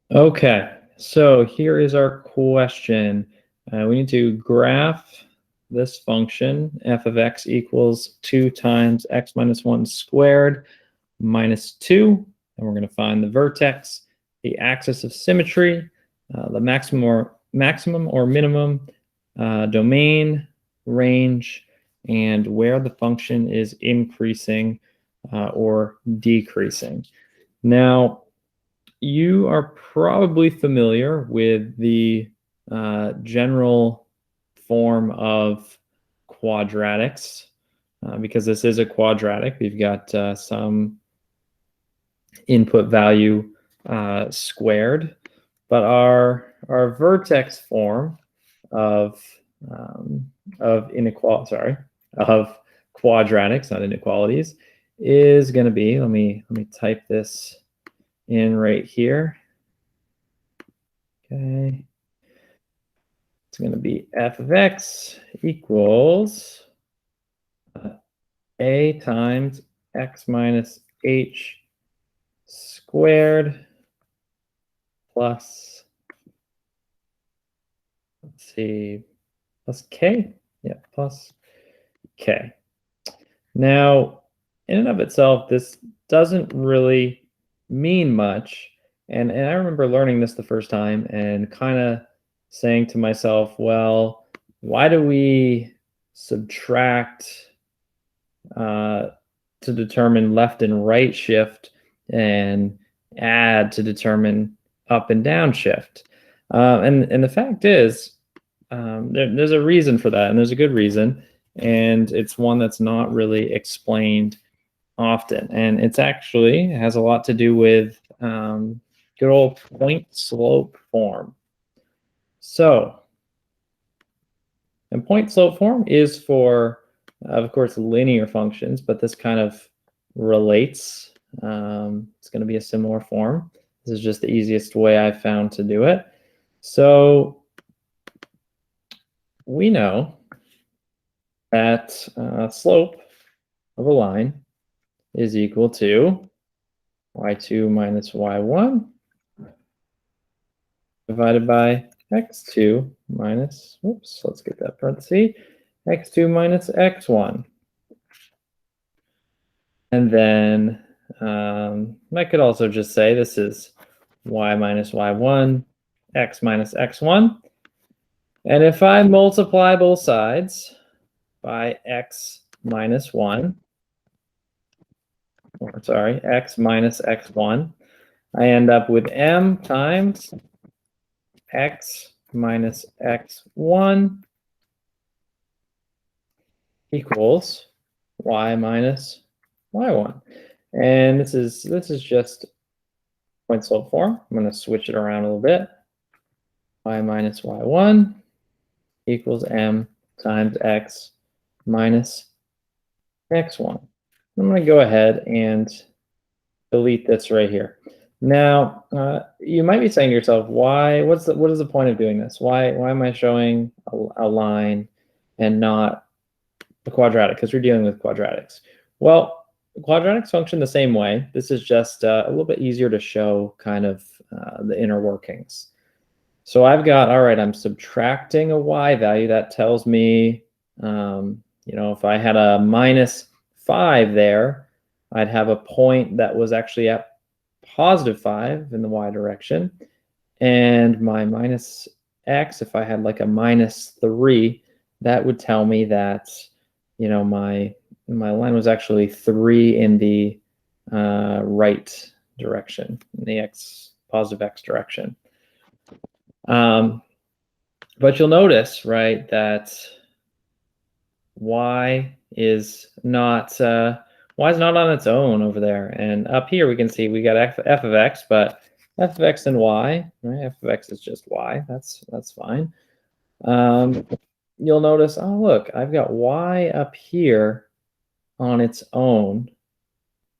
Okay, so here is our question. We need to graph this function, f of x equals 2 times x minus 1 squared minus 2. And we're going to find the vertex, the axis of symmetry, the maximum or minimum domain, range, and where the function is increasing or decreasing. Now, you are probably familiar with the general form of quadratics because this is a quadratic. We've got some input value squared, but our vertex form of quadratics, not inequalities, is going to be, let me type this in right here. Okay. It's going to be f of x equals a times x minus h squared plus, let's see, plus k? Yeah, plus k. Now, in and of itself, this doesn't really mean much. And I remember learning this the first time and kind of saying to myself, well, why do we subtract to determine left and right shift and add to determine up and down shift? And the fact is, there's a reason for that, and there's a good reason, and it's one that's not really explained often. And it's actually has a lot to do with good old point slope form. So, and point slope form is for, of course, linear functions, but this kind of relates. It's going to be a similar form. This is just the easiest way I've found to do it. So we know that slope of a line is equal to y2 minus y1 divided by x2 minus, whoops, let's get that parenthesis, x2 minus x1. And then I could also just say this is y minus y1, x minus x1. And if I multiply both sides by x minus 1, or sorry, x minus x1, I end up with m times x minus x1 equals y minus y1. And this is just point slope form. I'm going to switch it around a little bit. Y minus y1 equals m times x minus x1. I'm going to go ahead and delete this right here. Now, you might be saying to yourself, why? What is the point of doing this? Why am I showing a line and not a quadratic? Because we're dealing with quadratics. Well, quadratics function the same way. This is just a little bit easier to show kind of the inner workings. So I've got, all right, I'm subtracting a y value. That tells me, if I had a minus 5 there, I'd have a point that was actually at positive 5 in the y direction. And my minus x, if I had like a minus 3, that would tell me that, my line was actually 3 in the right direction, in the positive x direction. But you'll notice, right, that y is not on its own over there. And up here we can see we got f of x, but f of x and y, right? F of x is just y. That's fine. You'll notice, oh look, I've got y up here on its own,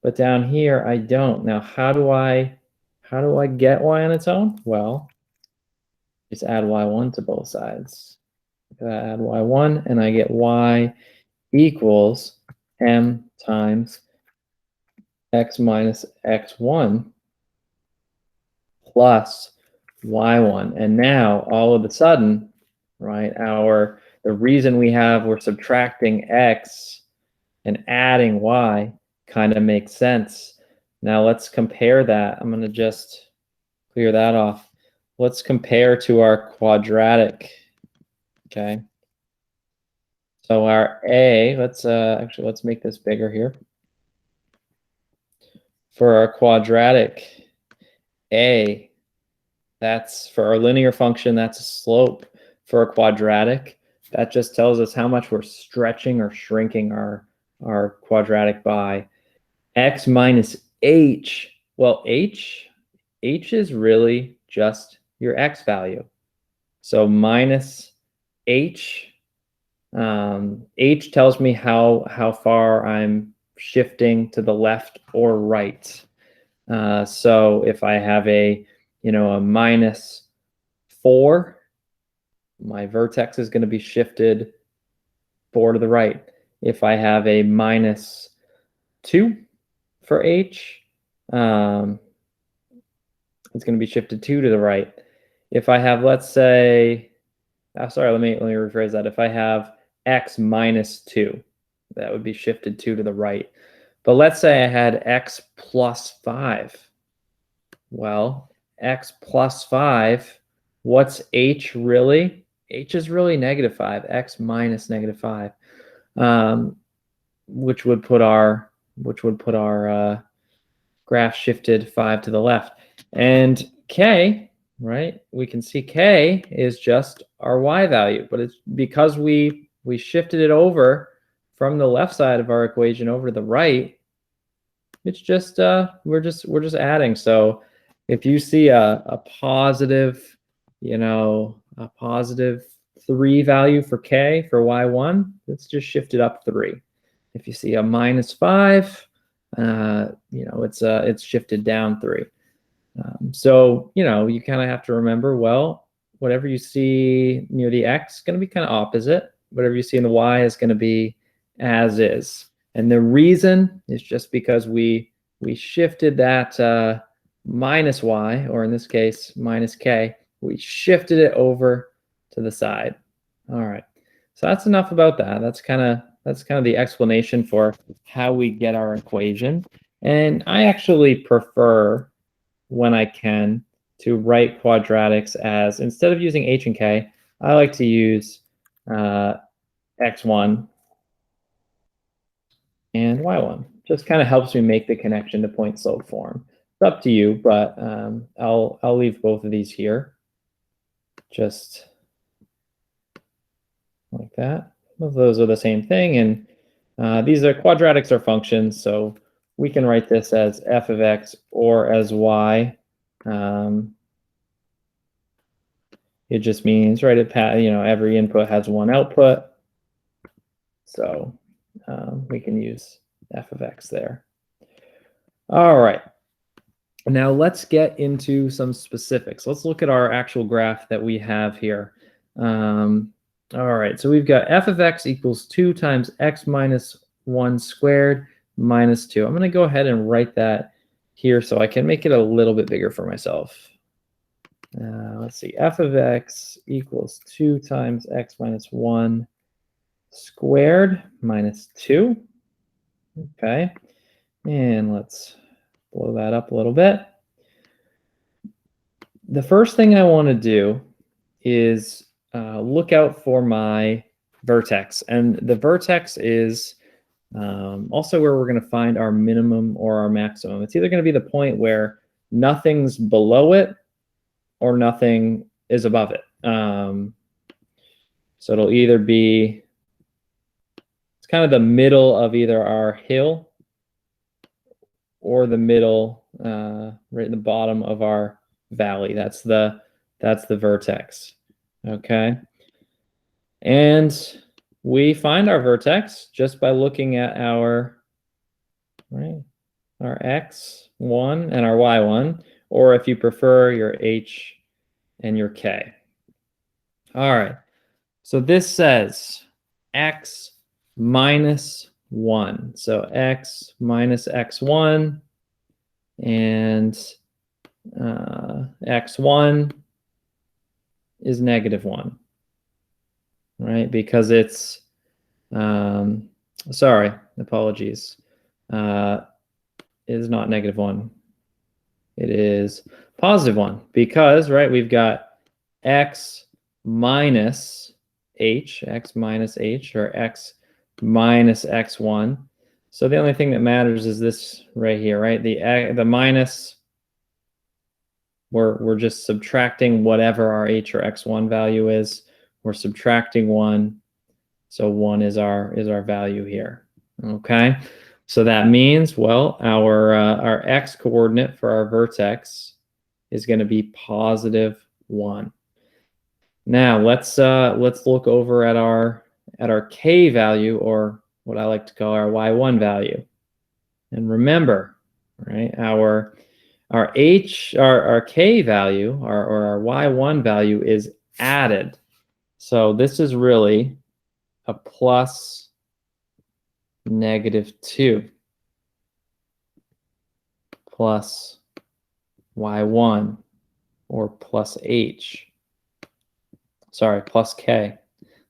but down here I don't. Now how do I get y on its own? Well, just add y1 to both sides. Add y1 and I get y equals m times x minus x1 plus y1. And now all of a sudden, right, the reason we're subtracting x and adding y kind of makes sense. Now let's compare that. I'm going to just clear that off. Let's compare to our quadratic. Okay. So our a, let's make this bigger here. For our quadratic a, that's for our linear function, that's a slope. For a quadratic, that just tells us how much we're stretching or shrinking our quadratic by. X minus h, well, h is really just your x value. So minus h, h tells me how far I'm shifting to the left or right. So if I have a minus 4, my vertex is going to be shifted 4 to the right. If I have a minus 2 for h, it's going to be shifted 2 to the right. If I have, let's say, sorry, let me rephrase that. If I have x minus 2, that would be shifted 2 to the right. But let's say I had x plus 5. Well, x plus 5, what's h really? H is really negative 5, x minus negative 5, which would put our graph shifted 5 to the left. And k, right, we can see k is just our y value, but it's because we shifted it over from the left side of our equation over to the right. It's just we're just adding. So if you see a positive, a positive 3 value for k for y1, it's just shifted up 3. If you see a minus 5, it's shifted down 3. So you kind of have to remember, well, whatever you see near the x is going to be kind of opposite. Whatever you see in the y is going to be as is. And the reason is just because we shifted that minus y, or in this case minus k, we shifted it over to the side. All right, so that's enough about that. That's kind of the explanation for how we get our equation. And I actually prefer, when I can, to write quadratics as, instead of using h and k, I like to use x1 and y1. Just kind of helps me make the connection to point slope form. It's up to you, but I'll leave both of these here, just like that. Both of those are the same thing, and these are quadratics are functions, so we can write this as f of x or as y. It just means, right, every input has one output, so we can use f of x there. All right, now let's get into some specifics. Let's look at our actual graph that we have here. All right, so we've got f of x equals 2 times x minus 1 squared minus 2. I'm going to go ahead and write that here so I can make it a little bit bigger for myself. Let's see, f of x equals 2 times x minus 1 squared minus 2. Okay, and let's blow that up a little bit. The first thing I want to do is look out for my vertex. And the vertex is also where we're going to find our minimum or our maximum. It's either going to be the point where nothing's below it or nothing is above it. So it'll either be, it's kind of the middle of either our hill or the middle, right in the bottom of our valley. That's the vertex. Okay. And we find our vertex just by looking at our x1 and our y1, or if you prefer, your h and your k. All right, so this says x minus 1. So x minus x1 and x1 is -1, right? Because it's, sorry, apologies, is not -1. It is +1 because, right, we've got x minus h, or x minus x1. So the only thing that matters is this right here, right? The minus, we're just subtracting whatever our h or x1 value is. We're subtracting 1, so 1 is our value here. Okay, so that means, well, our x coordinate for our vertex is going to be +1. Now let's look over at our k value, or what I like to call our y1 value. And remember, right, our k value, or our y1 value is added. So this is really a plus -2 plus y1, or plus h. Sorry, plus k.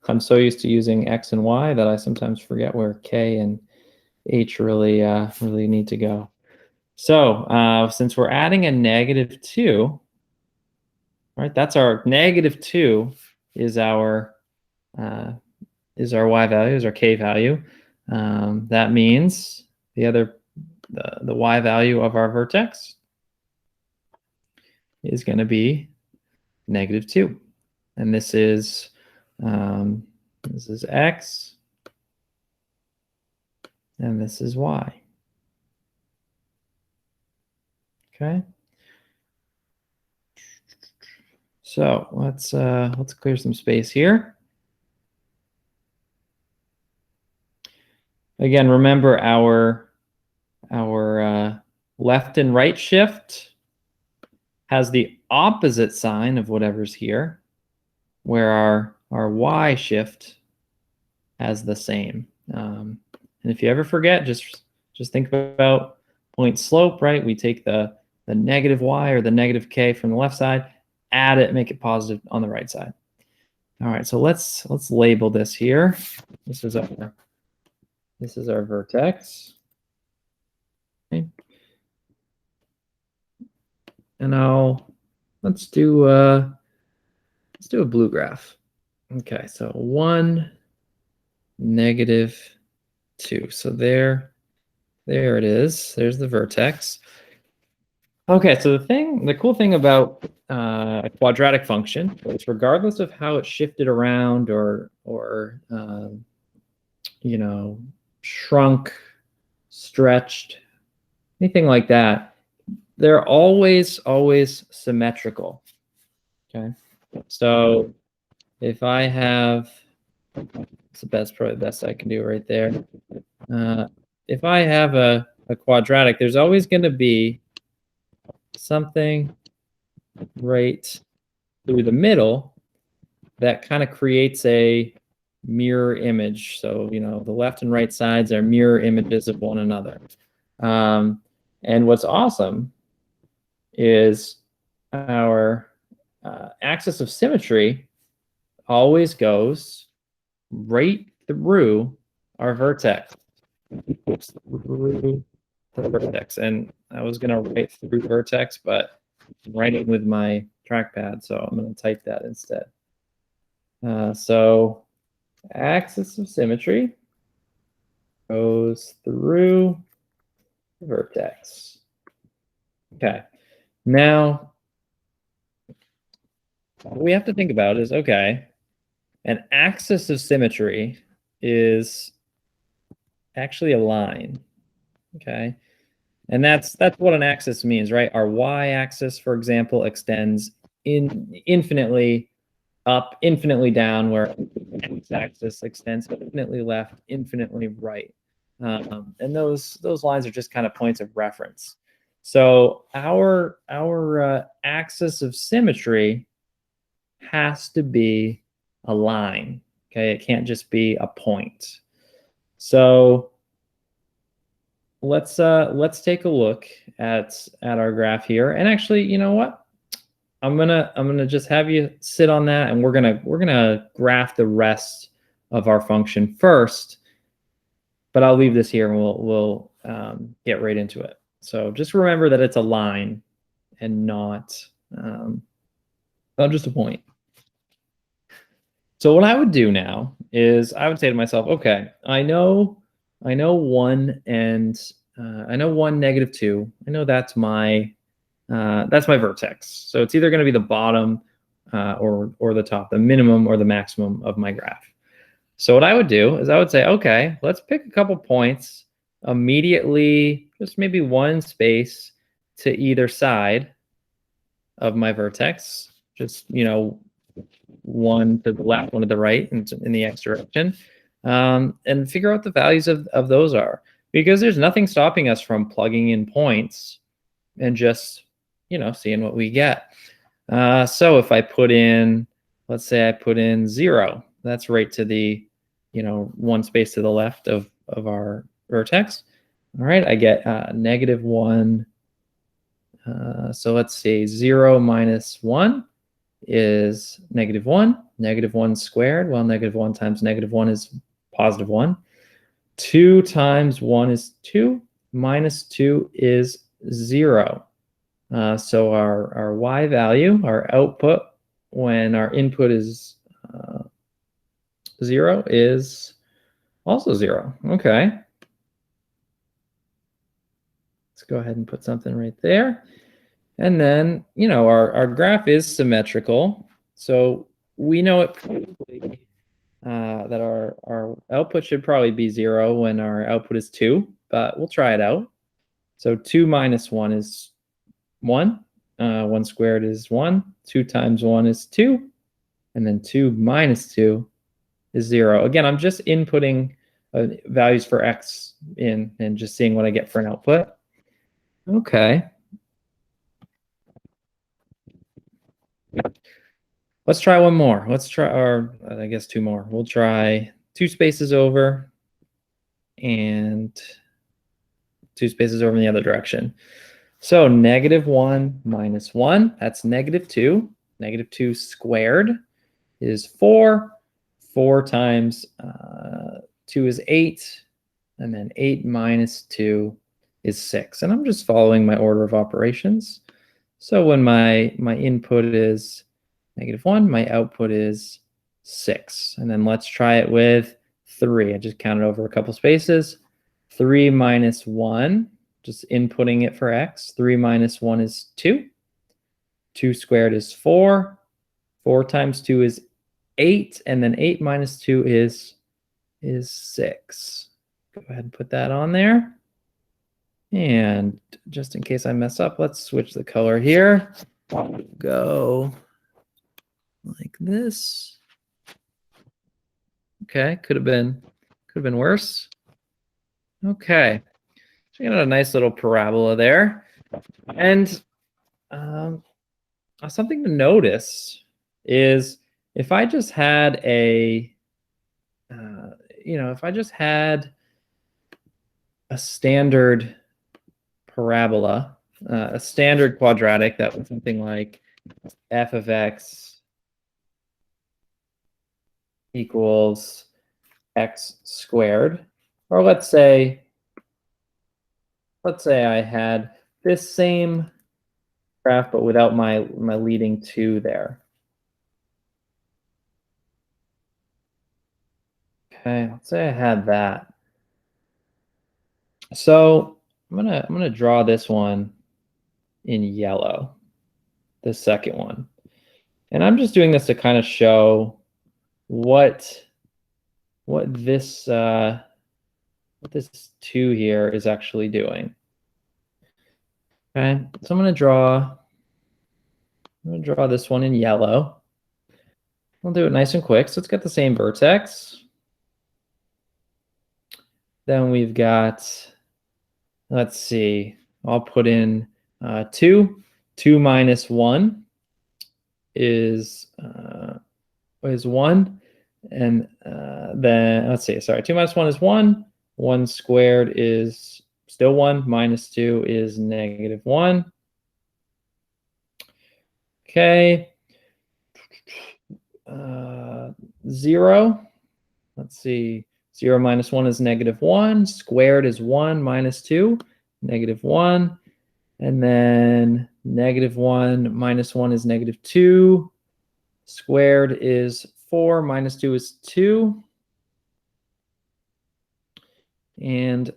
I'm so used to using x and y that I sometimes forget where k and h really need to go. So since we're adding a -2, right? That's our -2 is our y value, is our k value. That means the y value of our vertex is going to be -2, and this is x, and this is y. Okay. So let's clear some space here. Again, remember our left and right shift has the opposite sign of whatever's here, where our y shift has the same. And if you ever forget, just think about point slope, right? We take the -y or the -k from the left side, add it, make it positive on the right side. All right, so let's label this here. This is our vertex. Okay. And let's do a blue graph. Okay, so 1, -2. So there it is. There's the vertex. Okay, so the cool thing about a quadratic function is, regardless of how it's shifted around or you know, shrunk, stretched, anything like that, they're always symmetrical. Okay, so if I have, it's probably the best I can do right there. If I have a quadratic, there's always going to be something right through the middle that kind of creates a mirror image. So, the left and right sides are mirror images of one another. And what's awesome is our axis of symmetry always goes right through our vertex. Through the vertex. And I was going to write through vertex, but I'm writing with my trackpad, so I'm going to type that instead. So axis of symmetry goes through the vertex. Okay. Now, what we have to think about is, okay, an axis of symmetry is actually a line. Okay. And that's what an axis means, right? Our y-axis, for example, extends infinitely up, infinitely down, where x-axis extends infinitely left, infinitely right. And those lines are just kind of points of reference. So our axis of symmetry has to be a line. Okay, it can't just be a point. So let's take a look at our graph here. And actually, you know what? I'm gonna just have you sit on that, and we're gonna graph the rest of our function first. But I'll leave this here, and we'll get right into it. So just remember that it's a line and not just a point. So what I would do now is I would say to myself, okay, I know 1 and I know 1, -2. I know that's my vertex. So it's either going to be the bottom or the top, the minimum or the maximum of my graph. So what I would do is I would say, okay, let's pick a couple points immediately, just maybe one space to either side of my vertex, just, one to the left, one to the right, and in the x direction, and figure out the values of those are. Because there's nothing stopping us from plugging in points and just, seeing what we get. So if I put in, let's say I put in 0, that's right to the, one space to the left of our vertex. All right, I get -1. So let's see, 0 minus 1 is -1. -1 squared, well, -1 times -1 is +1. 2 times 1 is 2. Minus 2 is 0. So our y value, our output, when our input is 0, is also 0. Okay. Let's go ahead and put something right there. And then, our graph is symmetrical. So we know it probably, that our output should probably be 0 when our output is 2, but we'll try it out. So 2 minus 1 is 1. 1 squared is 1. 2 times 1 is 2. And then 2 minus 2 is 0. Again, I'm just inputting values for x in and just seeing what I get for an output. Okay. Let's try one more. Let's try, or I guess 2 more. We'll try 2 spaces over and 2 spaces over in the other direction. So -1 minus 1, that's -2. -2 squared is 4. 4 times 2 is 8. And then 8 minus 2 is 6. And I'm just following my order of operations. So when my input is -1, my output is 6. And then let's try it with 3. I just counted over a couple spaces. 3 minus 1, just inputting it for x. 3 minus 1 is 2. 2 squared is 4. 4 times 2 is 8. And then 8 minus 2 is 6. Go ahead and put that on there. And just in case I mess up, let's switch the color here. Go like this. Okay, could have been worse. Okay, so you got a nice little parabola there. And something to notice is if I just had a, if I just had a standard parabola, a standard quadratic that was something like f of x equals x squared, or let's say I had this same graph but without my leading 2 there. Okay, let's say I had that. So I'm gonna draw this one in yellow, the second one, and I'm just doing this to kind of show what this 2 here is actually doing. Okay, so I'm gonna draw this one in yellow. We'll do it nice and quick. So let's get the same vertex. Then we've got, let's see, I'll put in 2. 2 minus 1 is 1. And then, let's see, sorry, 2 minus 1 is 1. 1 squared is still 1. Minus 2 is -1. Okay. 0. Let's see. 0 minus 1 is -1. Squared is 1 minus 2, -1. And then -1 minus 1 is -2. Squared is 4, minus 2 is 2. And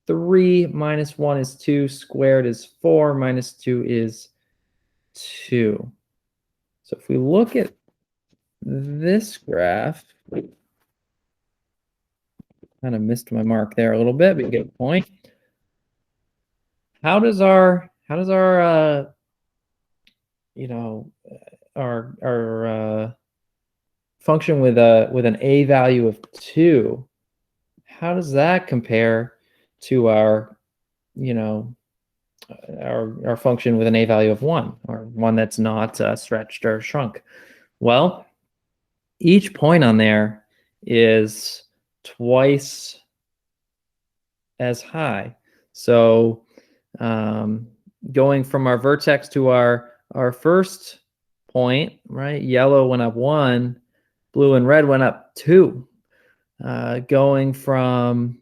3 minus 1 is 2. Squared is 4, minus 2 is 2. So if we look at this graph, kind of missed my mark there a little bit, but you get the point. How does our you know, our function with an a value of 2, how does that compare to our, you know, our function with an a value of 1, or one that's not stretched or shrunk? Well, each point on there is twice as high. So going from our vertex to our first point, right? Yellow went up 1, blue and red went up 2. Going from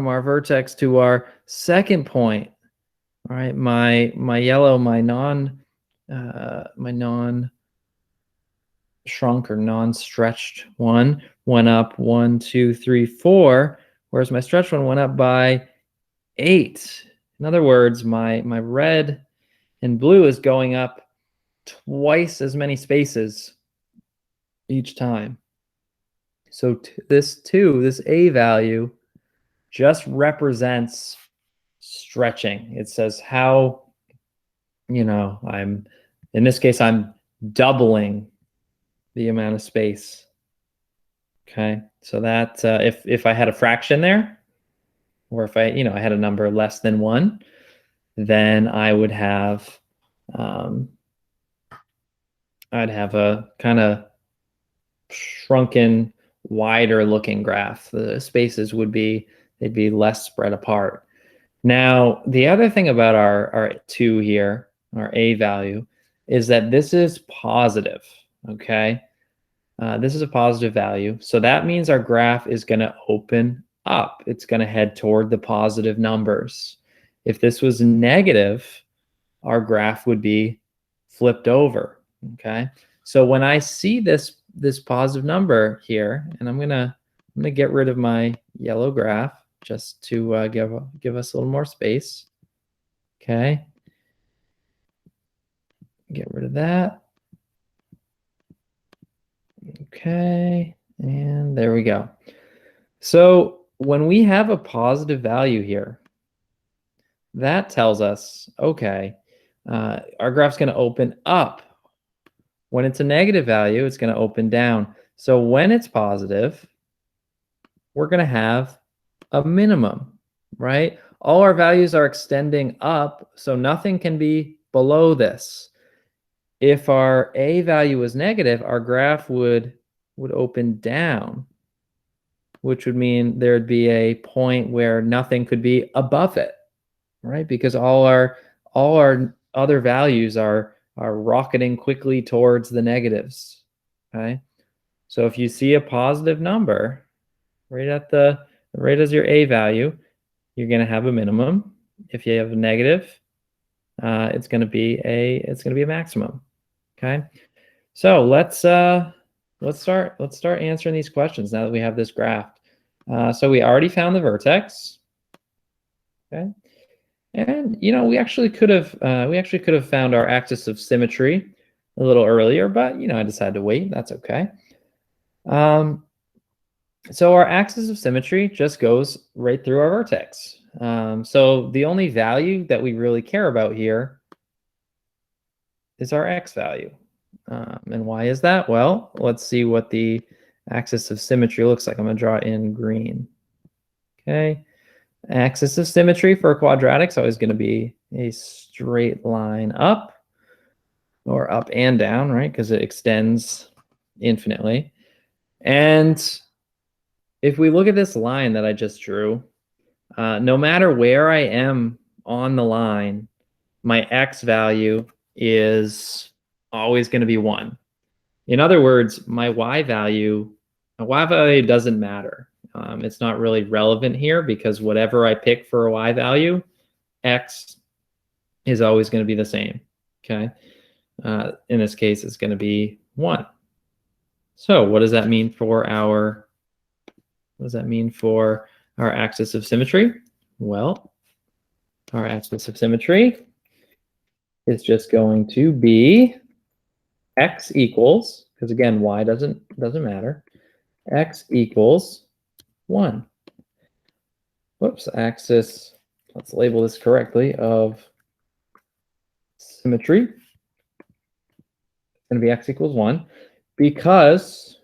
our vertex to our second point, all right? My yellow, my non shrunk or non-stretched one went up 1, 2, 3, 4, whereas my stretched one went up by 8. In other words, my red and blue is going up twice as many spaces each time. So this a value just represents stretching. It says how, in this case, I'm doubling the amount of space. Okay, so that if I had a fraction there, or if I had a number less than 1, then I would have I'd have a kind of shrunken, wider looking graph. The spaces they'd be less spread apart. Now, the other thing about our 2 here, our a value, is that this is positive. Okay, this is a positive value, so that means our graph is going to open up. It's going to head toward the positive numbers. If this was negative, our graph would be flipped over. Okay, so when I see this positive number here, and I'm gonna get rid of my yellow graph just to give us a little more space. Okay, get rid of that. Okay, and there we go. So when we have a positive value here, that tells us, okay, our graph's going to open up. When it's a negative value, it's going to open down. So when it's positive, we're going to have a minimum, right? All our values are extending up, so nothing can be below this. If our a value was negative, our graph would open down, which would mean there'd be a point where nothing could be above it, right? Because all our other values are rocketing quickly towards the negatives. Okay, so if you see a positive number right as your a value, you're going to have a minimum. If you have a negative, it's going to be a maximum. Okay, so let's start answering these questions now that we have this graph. So we already found the vertex. Okay, and we actually could have found our axis of symmetry a little earlier, but I decided to wait. That's okay. So our axis of symmetry just goes right through our vertex. So the only value that we really care about here is our x value. And why is that? Well, let's see what the axis of symmetry looks like. I'm going to draw it in green. Okay. Axis of symmetry for a quadratic is always going to be a straight line up, or up and down, right? Because it extends infinitely. And if we look at this line that I just drew, no matter where I am on the line, my x value is always going to be 1. In other words, my y value doesn't matter. It's not really relevant here because whatever I pick for a y value, x is always going to be the same. Okay. In this case, it's going to be 1. So what does that mean for our axis of symmetry? Well, our axis of symmetry is just going to be x equals, because again, y doesn't matter, x equals 1. Whoops, axis, let's label this correctly, of symmetry. It's going to be x equals 1 because,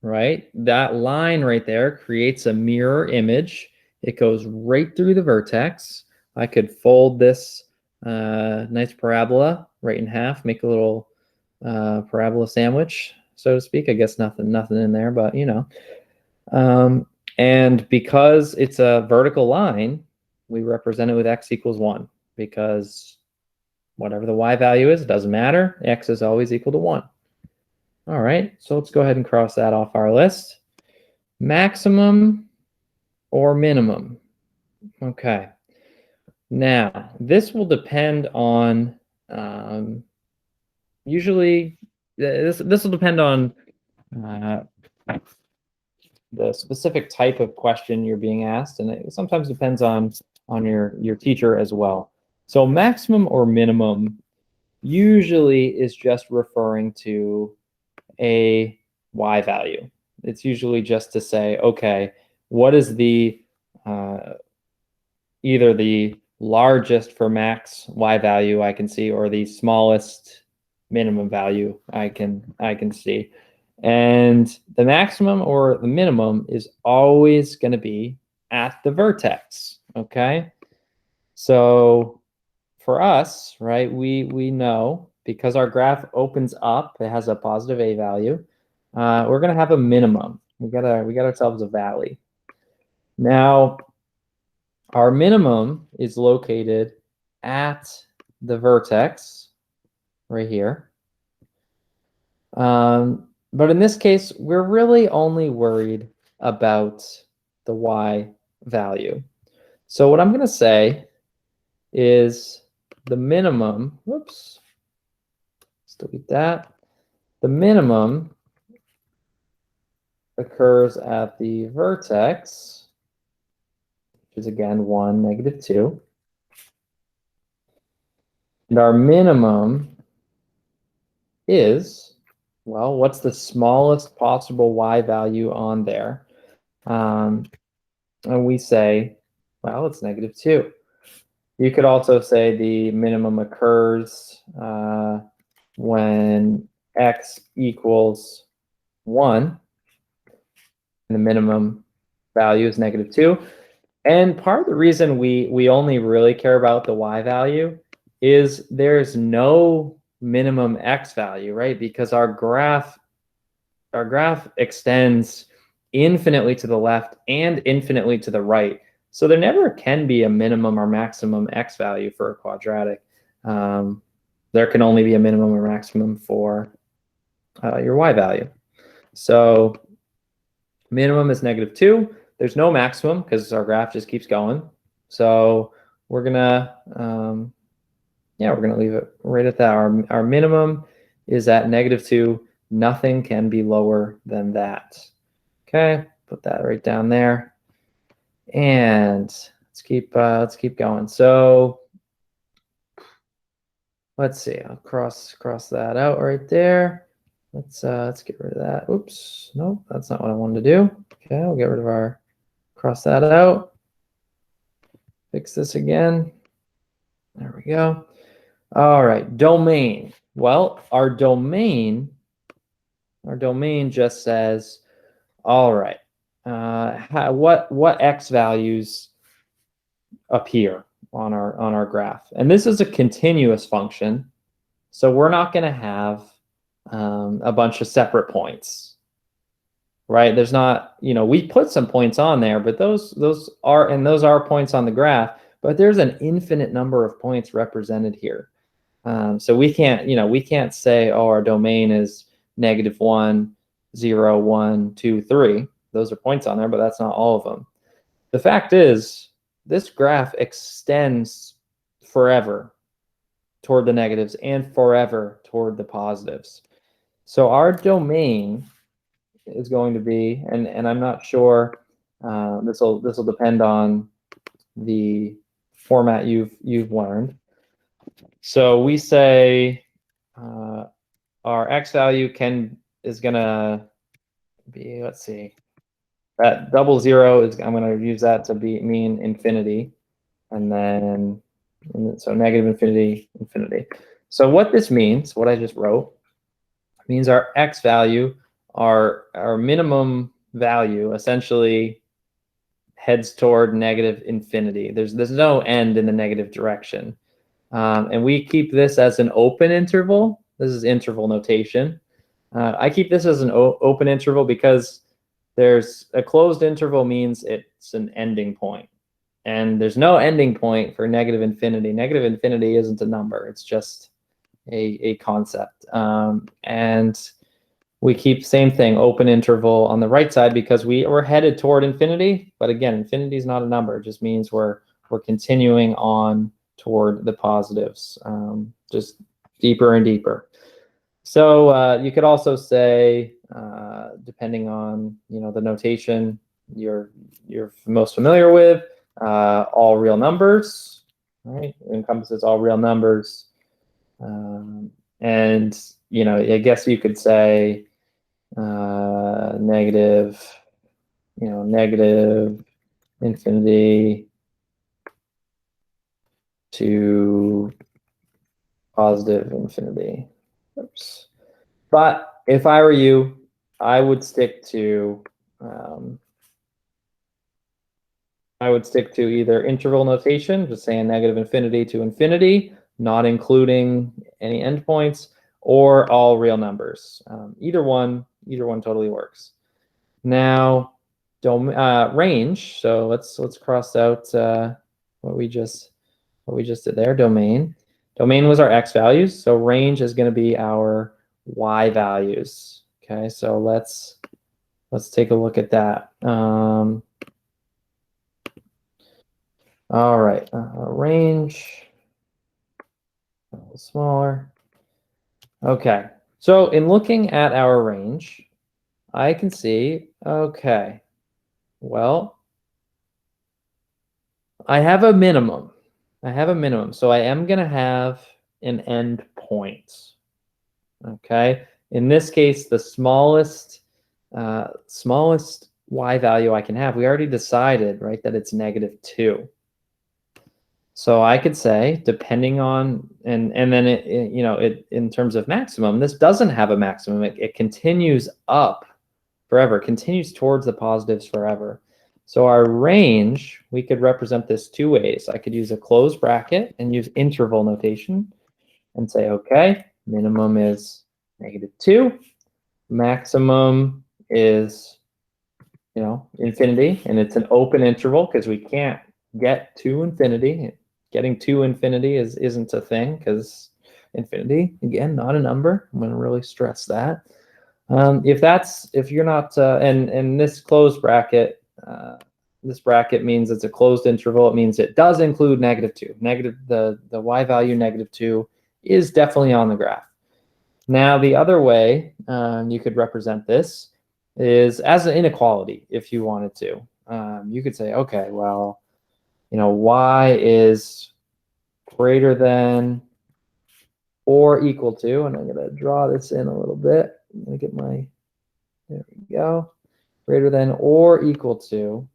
right, that line right there creates a mirror image. It goes right through the vertex. I could fold this nice parabola right in half, make a little parabola sandwich, so to speak. I guess nothing in there, but you know. And because it's a vertical line, we represent it with x equals 1 because whatever the y value is, it doesn't matter. X is always equal to 1. All right, so let's go ahead and cross that off our list. Maximum or minimum? Okay. Now, this will depend on, usually, this will depend on the specific type of question you're being asked, and it sometimes depends on your teacher as well. So maximum or minimum usually is just referring to a y value. It's usually just to say, okay, what is the either the largest for max y value I can see, or the smallest minimum value I can see. And the maximum or the minimum is always going to be at the vertex, okay? So for us, right, we know because our graph opens up, it has a positive a value, we're going to have a minimum. We got ourselves a valley. Now, our minimum is located at the vertex right here. But in this case, we're really only worried about the y value. So what I'm going to say is the minimum, whoops, let's delete that. The minimum occurs at the vertex, which is again 1, -2. And our minimum is, well, what's the smallest possible y value on there? And we say, well, it's -2. You could also say the minimum occurs when x equals 1, and the minimum value is -2. And part of the reason we only really care about the y value is there's no minimum x value, right? Because our graph extends infinitely to the left and infinitely to the right. So there never can be a minimum or maximum x value for a quadratic. There can only be a minimum or maximum for your y value. So minimum is -2. There's no maximum because our graph just keeps going. So we're gonna leave it right at that. Our minimum is at -2. Nothing can be lower than that. Okay, put that right down there. And let's keep going. So let's see. I'll cross that out right there. Let's get rid of that. Oops, nope, that's not what I wanted to do. Okay, we'll get rid of our, cross that out. Fix this again. There we go. All right, domain. Well, our domain just says, all right, what x values appear on our graph, and this is a continuous function, so we're not going to have a bunch of separate points, right? There's not, we put some points on there, but those are points on the graph, but there's an infinite number of points represented here. So we can't say, oh, our domain is -1, 0, 1, 2, 3. Those are points on there, but that's not all of them. The fact is, this graph extends forever toward the negatives and forever toward the positives. So our domain is going to be, and I'm not sure, this will depend on the format you've learned. So we say our x value is gonna be, let's see, that double zero is, I'm gonna use that to mean infinity, and then so negative infinity, infinity. So what this means, what I just wrote, means our x value, our minimum value, essentially heads toward negative infinity. There's no end in the negative direction. And we keep this as an open interval. This is interval notation. I keep this as an open interval because there's a closed interval means it's an ending point. And there's no ending point for negative infinity. Negative infinity isn't a number. It's just a concept. And we keep same thing, open interval on the right side because we're headed toward infinity. But again, infinity is not a number. It just means we're continuing on toward the positives, just deeper and deeper. So you could also say, depending on the notation you're most familiar with, all real numbers, right? It encompasses all real numbers, and I guess you could say negative infinity to positive infinity. Oops. But if I were you, I would stick to either interval notation, just saying negative infinity to infinity, not including any endpoints, or all real numbers. Either one totally works. Now, range. So let's cross out what we just did there. Domain was our x values. So range is going to be our y values. Okay, so let's take a look at that. All right, range a little smaller. Okay, so in looking at our range, I can see, okay, well, I have a minimum. So I am going to have an end point. Okay, in this case, the smallest y value I can have, we already decided, right, that it's -2. So I could say, depending on, and then it in terms of maximum, this doesn't have a maximum. It continues up forever, continues towards the positives forever. So our range, we could represent this two ways. I could use a closed bracket and use interval notation and say, okay, minimum is -2, maximum is infinity, and it's an open interval because we can't get to infinity. Getting to infinity isn't a thing because infinity, again, not a number. I'm going to really stress that. If you're not, and this closed bracket, this bracket means it's a closed interval. It means it does include -2. The y value -2 is definitely on the graph. Now the other way you could represent this is as an inequality if you wanted to. You could say, okay, well, y is greater than or equal to, and I'm going to draw this in a little bit. I'm going to get my, there we go, greater than or equal to,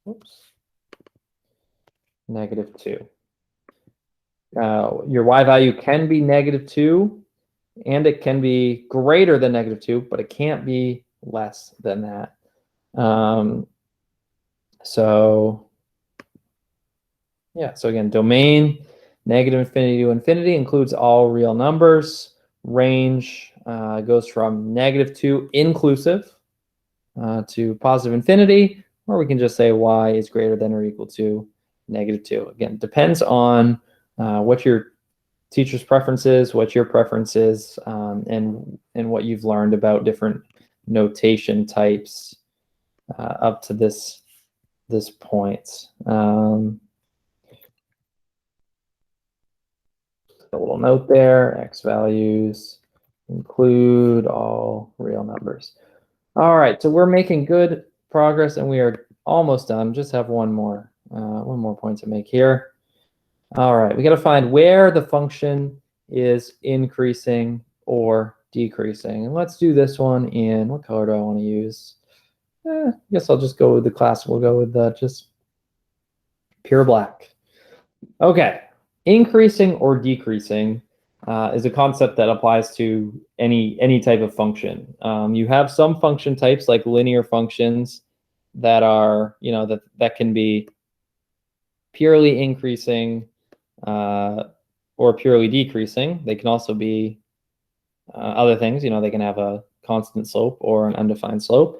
oops, -2. Your y value can be -2, and it can be greater than -2, but it can't be less than that. So yeah, so again, domain, -infinity to infinity includes all real numbers. Range goes from -2 inclusive to positive infinity. or we can just say y is greater than or equal to -2. Again, depends on what your teacher's preference is, what your preference is, and what you've learned about different notation types up to this point. A little note there, x values include all real numbers. All right, so we're making good progress and we are almost done. Just have one more point to make here. All right, we got to find where the function is increasing or decreasing. And let's do this one in, what color do I want to use? I guess I'll just go with the class. We'll go with just pure black. Okay, increasing or decreasing is a concept that applies to any type of function. You have some function types like linear functions that are, that can be purely increasing or purely decreasing. They can also be other things. They can have a constant slope or an undefined slope.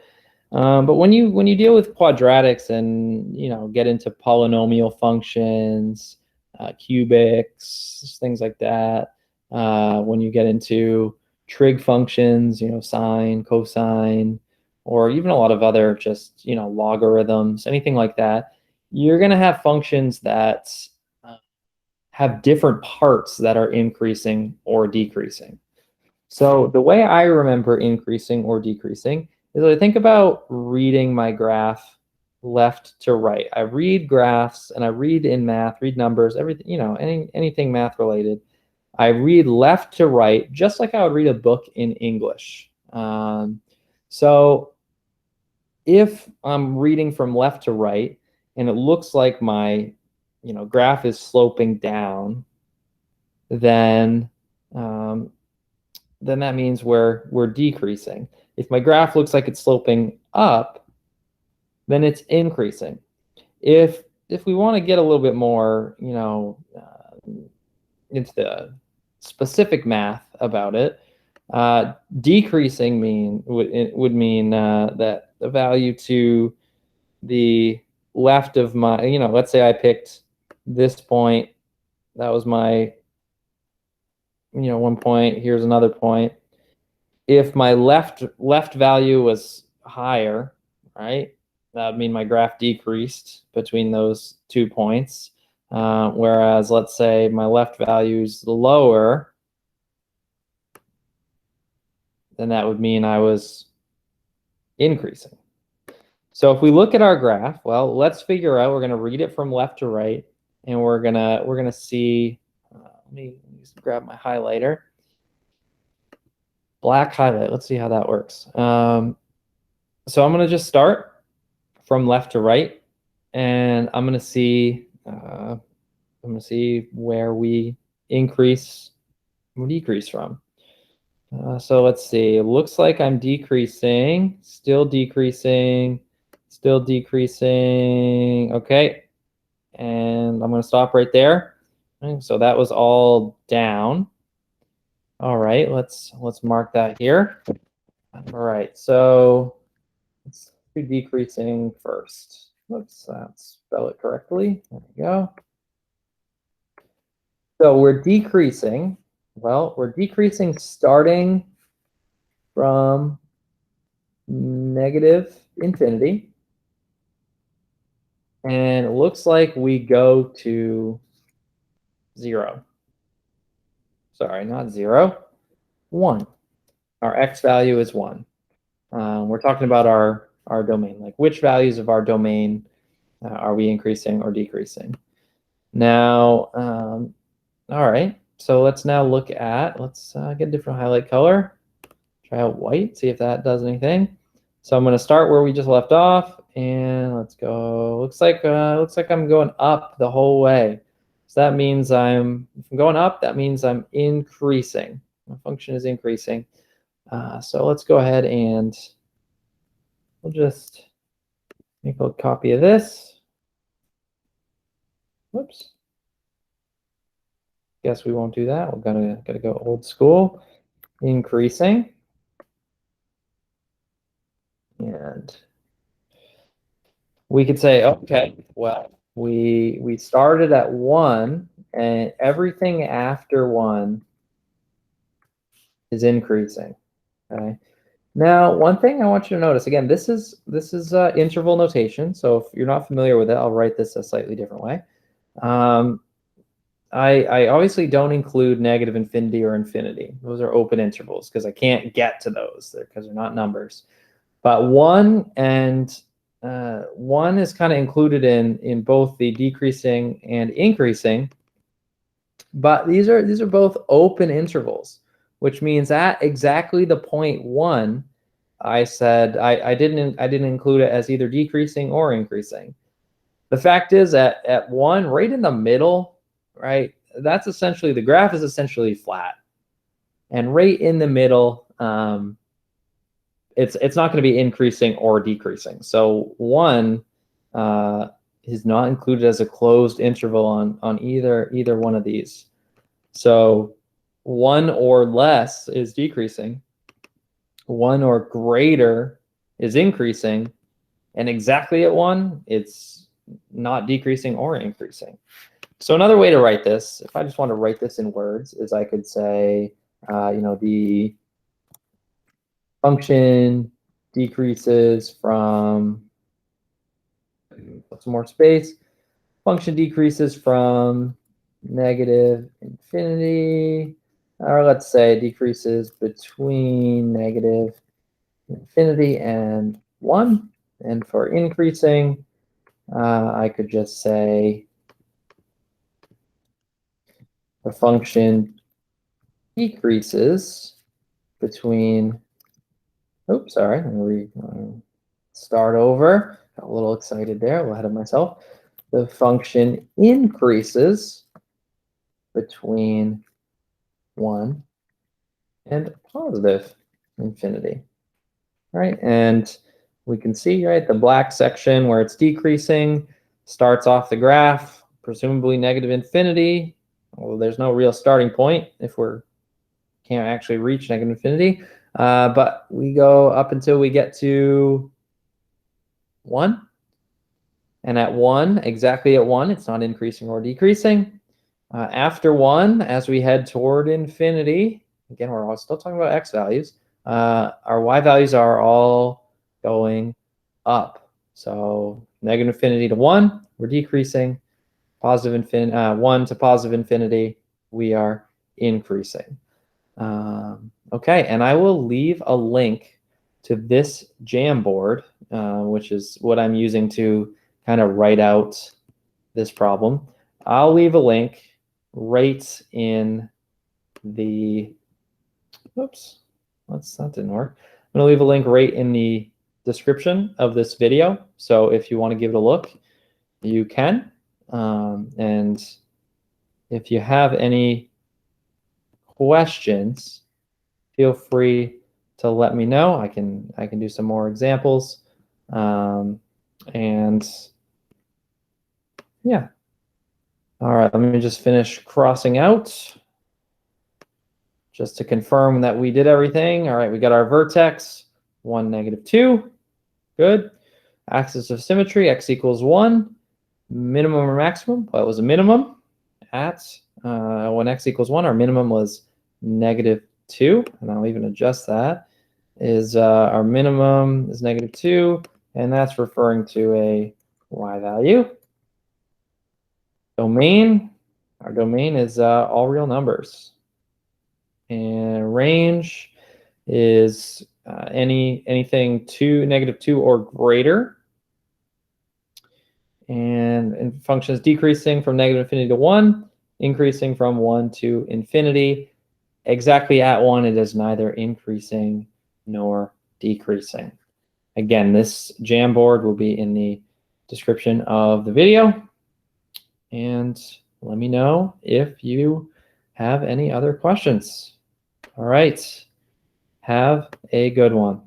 But when you deal with quadratics and get into polynomial functions, cubics, things like that, when you get into trig functions, sine, cosine, or even a lot of other just logarithms, anything like that, you're going to have functions that have different parts that are increasing or decreasing. So the way I remember increasing or decreasing is I think about reading my graph left to right. I read graphs and I read in math, read numbers, everything, anything math related. I read left to right, just like I would read a book in English. So if I'm reading from left to right and it looks like my graph is sloping down, then that means we're decreasing. If my graph looks like it's sloping up, then it's increasing. If we want to get a little bit more, into the specific math about it, decreasing would mean that the value to the left of my, let's say I picked this point, that was my, one point, here's another point. If my left value was higher, right, that would mean my graph decreased between those 2 points. Whereas let's say my left value is lower, then that would mean I was increasing. So if we look at our graph, well, let's figure out, we're going to read it from left to right, and we're gonna see, let me just grab my highlighter. Black highlight, let's see how that works. So I'm going to just start from left to right, and I'm going to see where we increase or decrease from. So let's see. It looks like I'm decreasing, still decreasing, still decreasing. Okay, and I'm going to stop right there. Okay, so that was all down. All right, let's mark that here. All right, so let's do decreasing first. Let's spell it correctly. There we go. So we're decreasing. Well, we're decreasing starting from negative infinity. And it looks like we go to 0. Sorry, not 0, 1. Our x value is 1. We're talking about our domain, like which values of our domain are we increasing or decreasing. Now, all right, so let's now look at, let's get a different highlight color. Try out white, see if that does anything. So I'm going to start where we just left off, and let's go. Looks like I'm going up the whole way. So that means if I'm going up, that means I'm increasing. My function is increasing. So let's go ahead and we'll just make a copy of this. Whoops. Guess we won't do that. We're gotta go old school. Increasing. And we could say, okay, well, we started at 1, and everything after 1 is increasing. Okay. Now, one thing I want you to notice, again, this is interval notation. So if you're not familiar with it, I'll write this a slightly different way. I obviously don't include negative infinity or infinity. Those are open intervals because I can't get to those because they're not numbers. But 1 and 1 is kind of included in both the decreasing and increasing. But these are both open intervals, which means at exactly the point 1, I said I didn't include it as either decreasing or increasing. The fact is at 1, right in the middle, right, that's essentially, the graph is essentially flat. And right in the middle, it's not going to be increasing or decreasing. So 1 is not included as a closed interval on either one of these. So 1 or less is decreasing, 1 or greater is increasing, and exactly at 1, it's not decreasing or increasing. So another way to write this, if I just want to write this in words, is I could say, the function decreases from, put some more space, function decreases from negative infinity, or let's say decreases between negative infinity and 1. And for increasing, I could just say the function decreases between, oops, sorry, let me start over. Got a little excited there, a little ahead of myself. The function increases between 1 and positive infinity, right? And we can see, right, the black section where it's decreasing starts off the graph, presumably negative infinity. Well, there's no real starting point if we can't actually reach negative infinity. But we go up until we get to 1. And at 1, exactly at 1, it's not increasing or decreasing. After 1, as we head toward infinity, again, we're all still talking about x values, our y values are all going up. So negative infinity to 1, we're decreasing. Positive infinity, 1 to positive infinity, we are increasing. Okay, and I will leave a link to this Jamboard, which is what I'm using to kind of write out this problem. I'll leave a link right in the, oops, that didn't work. I'm gonna leave a link right in the description of this video. So if you want to give it a look, you can. And if you have any questions, feel free to let me know. I can do some more examples. And yeah. All right, let me just finish crossing out just to confirm that we did everything. All right, we got our vertex, 1, -2. Good. Axis of symmetry, x equals 1. Minimum or maximum? Well, it was a minimum at when x equals 1. Our minimum was -2, and I'll even adjust that. Is our minimum is -2, and that's referring to a y value. Domain, our domain is all real numbers. And range is anything -2 or greater. And function is decreasing from negative infinity to 1, increasing from 1 to infinity. Exactly at 1, it is neither increasing nor decreasing. Again, this Jamboard will be in the description of the video. And let me know if you have any other questions. All right. Have a good one.